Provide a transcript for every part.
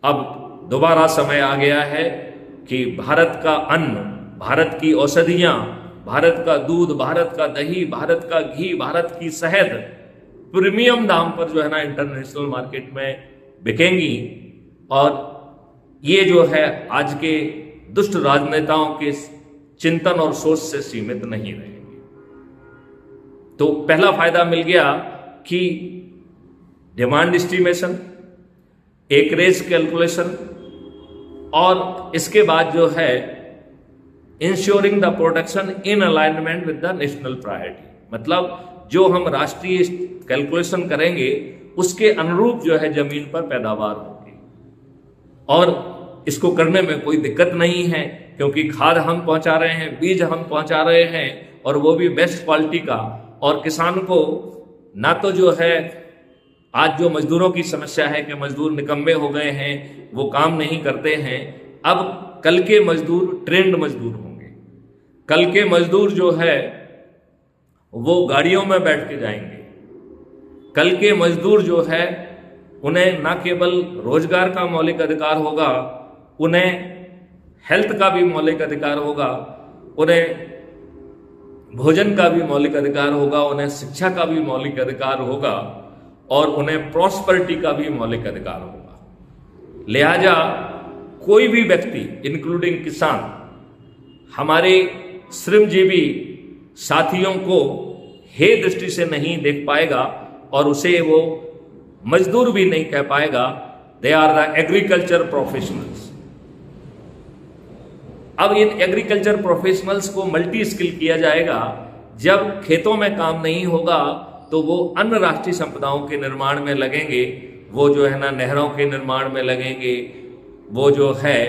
अब दोबारा समय आ गया है कि भारत का अन्न, भारत की औषधियां, भारत का दूध, भारत का दही, भारत का घी, भारत की शहद प्रीमियम दाम पर जो है ना इंटरनेशनल मार्केट में बिकेंगी। और ये जो है आज के दुष्ट राजनेताओं के चिंतन और सोच से सीमित नहीं रहेंगे। तो पहला फायदा मिल गया कि डिमांड एस्टिमेशन, एकरेज कैलकुलेशन, और इसके बाद जो है ensuring the production in alignment with the national priority, मतलब जो हम राष्ट्रीय कैलकुलेशन करेंगे उसके अनुरूप जो है जमीन पर पैदावार होगी। और इसको करने में कोई दिक्कत नहीं है, क्योंकि खाद हम पहुंचा रहे हैं, बीज हम पहुंचा रहे हैं, और वो भी बेस्ट क्वालिटी का। और किसान को ना तो जो है आज जो मजदूरों की समस्या है कि मजदूर निकम्मे हो गए हैं, वो काम नहीं करते हैं, अब कल के मजदूर ट्रेंड मजदूर होंगे। कल के मजदूर जो है वो गाड़ियों में बैठ के जाएंगे। कल के मजदूर जो है उन्हें ना केवल रोजगार का मौलिक अधिकार होगा, उन्हें हेल्थ का भी मौलिक अधिकार होगा, उन्हें भोजन का भी मौलिक अधिकार होगा, उन्हें शिक्षा का भी मौलिक अधिकार होगा, और उन्हें प्रॉस्पेरिटी का भी मौलिक अधिकार होगा। लिहाजा कोई भी व्यक्ति इंक्लूडिंग किसान हमारे श्रमजीवी साथियों को हे दृष्टि से नहीं देख पाएगा और उसे वो मजदूर भी नहीं कह पाएगा। They are the agriculture professionals. अब इन एग्रीकल्चर प्रोफेशनल्स को मल्टी स्किल किया जाएगा। जब खेतों में काम नहीं होगा तो वो अन्य राष्ट्रीय संपदाओं के निर्माण में लगेंगे, वो जो है ना नहरों के निर्माण में लगेंगे, वो जो है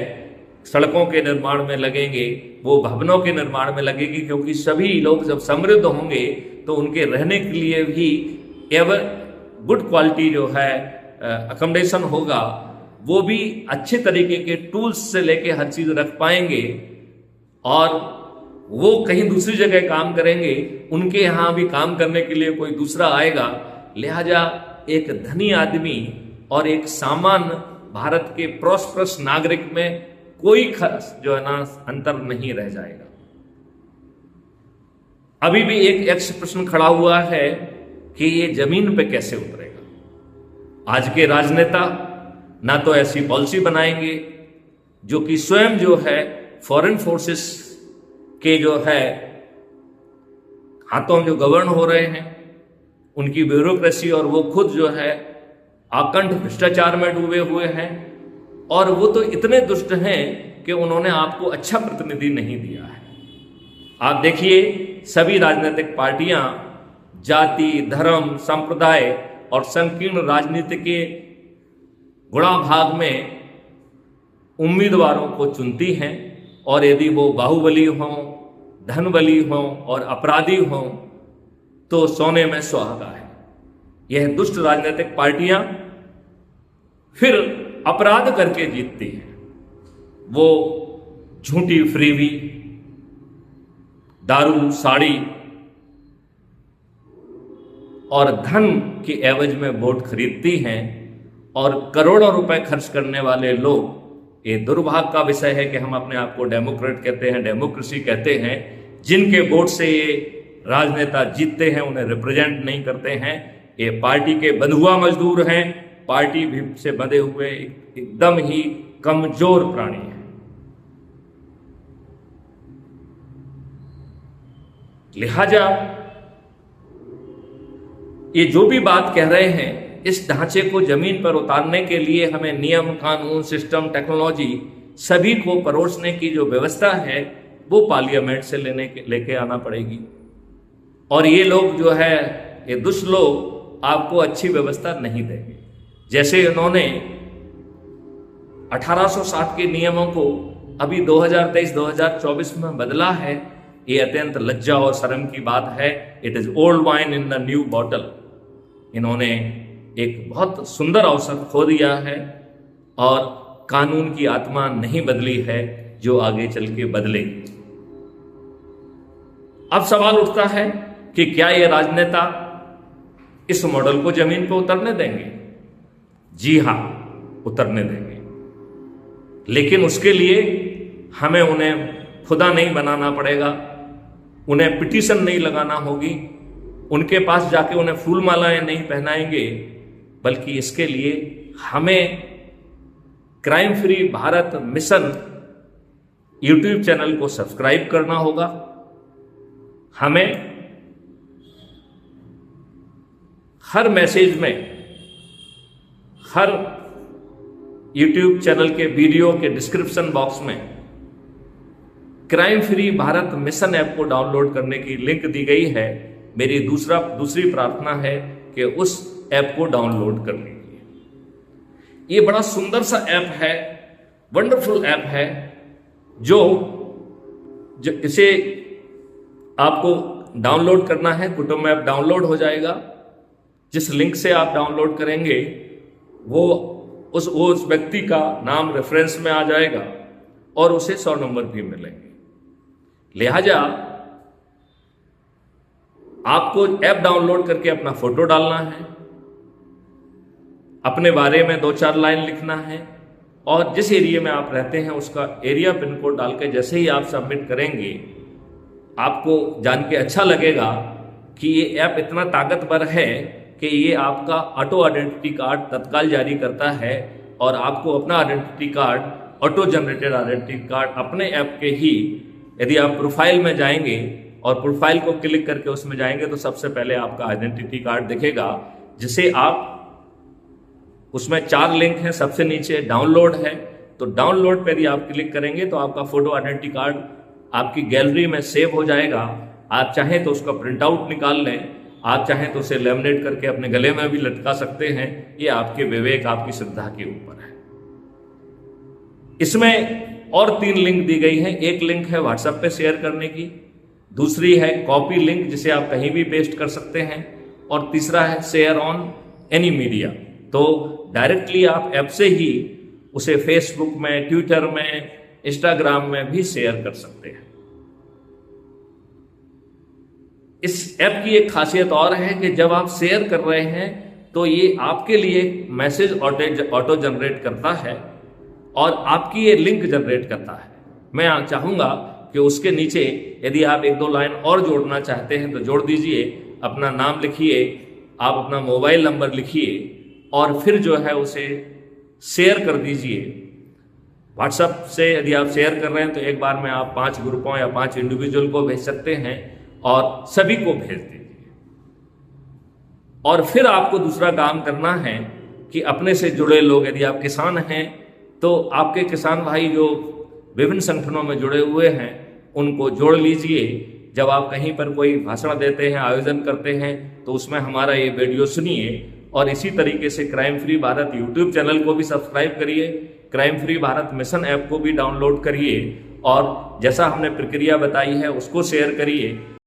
सड़कों के निर्माण में लगेंगे, वो भवनों के निर्माण में लगेगी, क्योंकि सभी लोग जब समृद्ध होंगे तो उनके रहने के लिए भी एवर गुड क्वालिटी जो है अकोमोडेशन होगा। वो भी अच्छे तरीके के टूल्स से लेके हर चीज रख पाएंगे, और वो कहीं दूसरी जगह काम करेंगे, उनके यहाँ भी काम करने के लिए कोई दूसरा आएगा। लिहाजा एक धनी आदमी और एक सामान्य भारत के प्रॉस्परस नागरिक में कोई जो है ना अंतर नहीं रह जाएगा। अभी भी एक यक्ष प्रश्न खड़ा हुआ है कि ये जमीन पे कैसे उतरेगा। आज के राजनेता ना तो ऐसी पॉलिसी बनाएंगे जो कि स्वयं जो है फॉरेन फोर्सेस के जो है हाथों जो गवर्न हो रहे हैं, उनकी ब्यूरोक्रेसी, और वो खुद जो है आकंठ भ्रष्टाचार में डूबे हुए हैं, और वो तो इतने दुष्ट हैं कि उन्होंने आपको अच्छा प्रतिनिधि नहीं दिया है। आप देखिए सभी राजनीतिक पार्टियां जाति, धर्म, संप्रदाय और संकीर्ण राजनीति के गुणाभाग में उम्मीदवारों को चुनती हैं, और यदि वो बाहुबली हों, धनबली हों और अपराधी हों तो सोने में सुहागा है। यह दुष्ट राजनीतिक पार्टियां फिर अपराध करके जीतती हैं। वो झूठी फ्रीबी, दारू, साड़ी और धन के एवज में वोट खरीदती हैं, और करोड़ों रुपए खर्च करने वाले लोग, ये दुर्भाग्य का विषय है कि हम अपने आप को डेमोक्रेट कहते हैं, डेमोक्रेसी कहते हैं, जिनके वोट से ये राजनेता जीतते हैं उन्हें रिप्रेजेंट नहीं करते हैं। ये पार्टी के बंधुआ मजदूर हैं, पार्टी भी से बंधे हुए एकदम ही कमजोर प्राणी हैं। लिहाजा ये जो भी बात कह रहे हैं, इस ढांचे को जमीन पर उतारने के लिए हमें नियम, कानून, सिस्टम, टेक्नोलॉजी सभी को परोसने की जो व्यवस्था है वो पार्लियामेंट से लेके आना पड़ेगी। और ये लोग जो है, ये दुष्ट लोग आपको अच्छी व्यवस्था नहीं देंगे। जैसे इन्होंने 1860 के नियमों को अभी 2023-2024 में बदला है, ये अत्यंत लज्जा और शर्म की बात है। It is old wine in the new bottle. इन्होंने एक बहुत सुंदर अवसर खो दिया है, और कानून की आत्मा नहीं बदली है जो आगे चल के बदलेगी। अब सवाल उठता है कि क्या ये राजनेता इस मॉडल को जमीन पर उतरने देंगे? जी हां, उतरने देंगे। लेकिन उसके लिए हमें उन्हें खुदा नहीं बनाना पड़ेगा, उन्हें पिटीशन नहीं लगाना होगी, उनके पास जाके उन्हें फूल मालाएं नहीं पहनाएंगे, बल्कि इसके लिए हमें crime free Bharat mission YouTube channel को सब्सक्राइब करना होगा। हमें हर मैसेज में, हर यूट्यूब चैनल के वीडियो के डिस्क्रिप्शन बॉक्स में crime free Bharat mission app को डाउनलोड करने की लिंक दी गई है। मेरी दूसरी प्रार्थना है कि उस ऐप को डाउनलोड कर लीजिए। ये बड़ा सुंदर सा ऐप है, वंडरफुल ऐप है, जो इसे आपको डाउनलोड करना है। कुटुंब ऐप डाउनलोड हो जाएगा। जिस लिंक से आप डाउनलोड करेंगे वो उस व्यक्ति का नाम रेफरेंस में आ जाएगा और उसे 100 नंबर भी मिलेंगे। लिहाजा आपको ऐप डाउनलोड करके अपना फोटो डालना है, अपने बारे में 2-4 लाइन लिखना है और जिस एरिया में आप रहते हैं उसका एरिया पिन कोड डाल के जैसे ही आप सबमिट करेंगे, आपको जान के अच्छा लगेगा कि ये ऐप इतना ताकतवर है कि ये आपका ऑटो आइडेंटिटी कार्ड तत्काल जारी करता है और आपको अपना identity card, auto generated identity card अपने ऐप के ही, यदि आप प्रोफाइल में जाएंगे और प्रोफाइल को क्लिक करके उसमें जाएंगे तो सबसे पहले आपका आइडेंटिटी कार्ड दिखेगा, जिसे आप, उसमें 4 लिंक हैं। सबसे नीचे डाउनलोड है, तो डाउनलोड पर यदि आप क्लिक करेंगे तो आपका फोटो आइडेंटिटी कार्ड आपकी गैलरी में सेव हो जाएगा। आप चाहें तो उसका प्रिंट आउट निकाल लें, आप चाहें तो उसे लेमिनेट करके अपने गले में भी लटका सकते हैं। ये आपके विवेक, आपकी श्रद्धा के ऊपर है। इसमें और 3 लिंक दी गई हैं। एक लिंक है व्हाट्सएप पे शेयर करने की, दूसरी है कॉपी लिंक जिसे आप कहीं भी पेस्ट कर सकते हैं, और तीसरा है शेयर ऑन एनी मीडिया। तो डायरेक्टली आप ऐप से ही उसे फेसबुक में, ट्विटर में, इंस्टाग्राम में भी शेयर कर सकते हैं। इस ऐप की एक खासियत और है कि जब आप शेयर कर रहे हैं तो ये आपके लिए मैसेज ऑटो जनरेट करता है और आपकी ये लिंक जनरेट करता है। मैं चाहूंगा कि उसके नीचे यदि आप 1-2 लाइन और जोड़ना चाहते हैं तो जोड़ दीजिए। अपना नाम लिखिए, आप अपना मोबाइल नंबर लिखिए और फिर जो है उसे शेयर कर दीजिए। व्हाट्सएप से यदि आप शेयर कर रहे हैं तो एक बार में आप 5 ग्रुपों या 5 इंडिविजुअल को भेज सकते हैं और सभी को भेज दीजिए। और फिर आपको दूसरा काम करना है कि अपने से जुड़े लोग, यदि आप किसान हैं तो आपके किसान भाई जो विभिन्न संगठनों में जुड़े हुए हैं उनको जोड़ लीजिए। जब आप कहीं पर कोई भाषण देते हैं, आयोजन करते हैं, तो उसमें हमारा ये वीडियो सुनिए। और इसी तरीके से crime free Bharat YouTube channel को भी सब्सक्राइब करिए, crime free Bharat mission app को भी डाउनलोड करिए और जैसा हमने प्रक्रिया बताई है उसको शेयर करिए।